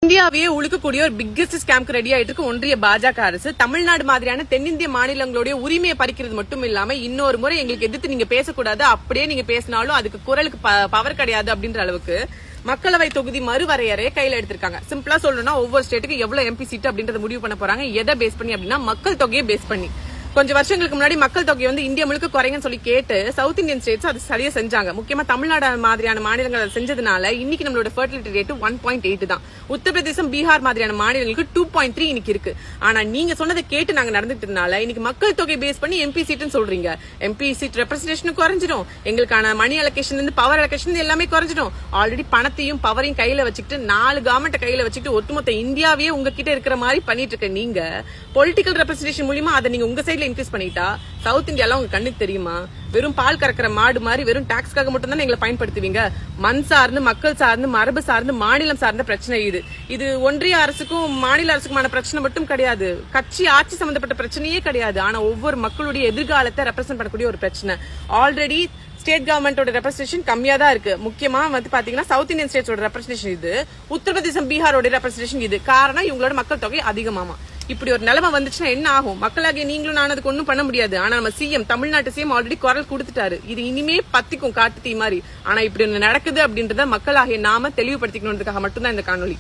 இந்தியாவையே உழுக்கக்கூடிய ஒரு biggest ஸ்கேம்க்கு ready ஆயிட்டு இருக்கு ஒன்றிய பாஜக அரசு. தமிழ்நாடு மாதிரியான தென்னிந்திய மாநிலங்களுடைய உரிமையை பறிக்கிறது மட்டும் இல்லாம இன்னொரு முறை எங்களுக்கு எதிர்த்து நீங்க பேசக்கூடாது, அப்படியே நீங்க பேசினாலும் அதுக்கு குரலுக்கு பவர் கிடையாது அப்படின்ற அளவுக்கு மக்களவை தொகுதி மறுவரையறையை கையில எடுத்திருக்காங்க. சிம்பிளா சொல்லணும்னா ஒவ்வொரு ஸ்டேட்டுக்கு எவ்வளவு எம்பி சீட் அப்படின்றத முடிவு பண்ண போறாங்க. எதை பேஸ் பண்ணி அப்படின்னா மக்கள் தொகையை பேஸ் பண்ணி. கொஞ்சம் வருஷங்களுக்கு முன்னாடி மக்கள் தொகை இந்தியா முழுக்க குறைங்கன்னு சொல்லி கேட்டு சவுத் இந்தியன் ஸ்டேட்ஸ் அது சரியா செஞ்சாங்க. முக்கியமா தமிழ்நாடு மாதிரியான மாநிலங்கள் செஞ்சதுனால இன்னைக்கு நம்மளோட ஃபெர்டிலிட்டி ரேட் 1.8 தான். உத்தரப்பிரதேசம், பீகார் மாதிரியான மாநிலங்களுக்கு 2.3 இன்னைக்கு இருக்கு. ஆனா நீங்க சொன்னதை கேட்டு நாங்க நடந்துட்டதுனால இன்னைக்கு மக்கள் தொகை பேஸ் பண்ணி எம்பி சீட்னு சொல்றீங்க. எம்பி சீட் ரெப்ரசன்டேஷன் குறைஞ்சிடும், எங்களுக்கான மணி அலோகேஷன் இருந்து பவர் அலோகேஷன் எல்லாமே குறைஞ்சிடும். ஆல்ரெடி பணத்தையும் பவரையும் கையில வச்சுக்கிட்டு 4 கவர்மெண்ட் கையில வச்சுக்கிட்டு ஒட்டுமொத்த இந்தியாவே உங்ககிட்ட இருக்கிற மாதிரி பண்ணிட்டு இருக்க நீங்க பொலிட்டிக்கல் ரெப்ரசன்டேஷன் மூலமா அதை நீங்க உங்க சைட்ல இன்க்ரீஸ் பண்ணிட்டா சவுத் இந்தியால உங்க கண்ணுக்கு தெரியுமா? வெறும் பால் கறக்கிற மாடு மாதிரி வெறும் டாக்ஸ்க்காக மட்டும் தான் எங்களை பயன்படுத்துவீங்க. மண் சார்ந்து, மக்கள் சார்ந்து, மரபு சார்ந்து, மாநிலம் சார்ந்த பிரச்சனை இது ஒன்றிய அரசுக்கும் மாநில அரசுக்குமான பிரச்சனை மட்டும் கிடையாது. கட்சி ஆட்சி சம்பந்தப்பட்ட பிரச்சனையே கிடையாது. ஆனா ஒவ்வொரு மக்களுடைய எதிர்காலத்தை ரெப்ரசென்ட் பண்ணக்கூடிய ஒரு பிரச்சனை. ஆல்ரெடி ஸ்டேட் கவர்மெண்டோட ரெப்ரசன்டேஷன் கம்மியா தான் இருக்கு. முக்கியமா பாத்தீங்கன்னா சவுத் இந்தியன் ஸ்டேட்ஸோட ரெப்ரசன்டேஷன் இது, உத்தரப்பிரதேசம், பீகாரோட ரெப்ரசன்டேஷன் இது. காரணம் இவங்களோட மக்கள் தொகை அதிகமாமா. இப்படி ஒரு நிலைமை வந்துச்சுன்னா என்ன ஆகும்? மக்களாகிய நீங்களும் நான் அதுக்கு ஒன்னும் பண்ண முடியாது. ஆனா நம்ம சிஎம், தமிழ்நாட்டு சிஎம் ஆல்ரெடி குரல் கொடுத்துட்டாரு. இது இனிமே பத்திக்கும் காட்டு தீ மாதிரி. ஆனா இப்படி ஒண்ணு நடக்குது அப்படின்றத மக்களாகிய நாம தெளிவுபடுத்திக்கணுன்றதுக்காக மட்டும்தான் இந்த காணொலி.